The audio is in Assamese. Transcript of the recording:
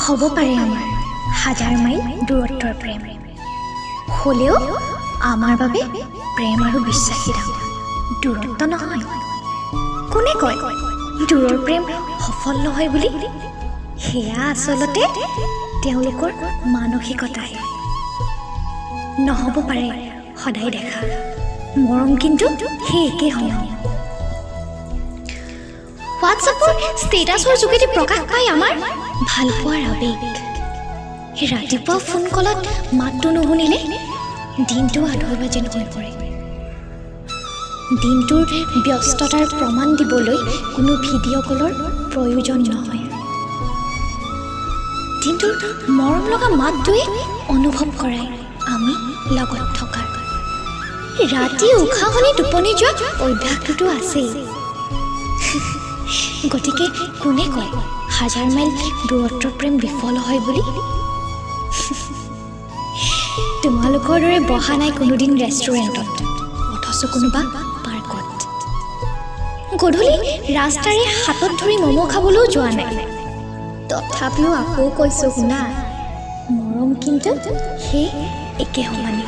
হ'ব পাৰে আমাৰ হাজাৰ মাইল দূৰত্বৰ প্ৰেম, হ'লেও আমাৰ বাবে প্ৰেম আৰু বিশ্বাসীতা দূৰত্ব নহয়। কোনে কয় দূৰৰ প্ৰেম সফল নহয় বুলি? সেয়া আচলতে তেওঁলোকৰ মানসিকতাহে। নহ'ব পাৰে সদায় দেখা মৰম, কিন্তু সেই একে সময় হোৱাটছএপৰ ষ্টেটাছৰ যোগেদি প্ৰকাশ পায় আমাৰ ভালপোৱাৰ আৱেগ। ৰাতিপুৱা ফোন কলত মাতটো নুশুনিলে দিনটো আধৰুৱা যেন হৈ পৰে। দিনটোৰ ব্যস্ততাৰ প্ৰমাণ দিবলৈ কোনো ভিডিঅ' কলৰ প্ৰয়োজন নহয়। দিনটোৰ মৰম লগা মাতটোৱে অনুভৱ কৰায় আমি লগত থকাৰ। ৰাতি উশাহনি টোপনি যোৱা অভ্যাসটোতো আছেই। গতিকে কোনে কয় হাজাৰ মাইল দূৰত্বৰ প্ৰেম বিফল হয় বুলি? তোমালোকৰ দৰে বহা নাই কোনোদিন ৰেষ্টুৰেণ্টত, অথচ কোনোবা পাৰ্কত। গধূলি ৰাস্তাৰে হাতত ধৰি ম'ম' খাবলৈও যোৱা নাই। তথাপিও আকৌ কৈছোঁ শুনা, মৰম কিন্তু সেই একে সমানেই।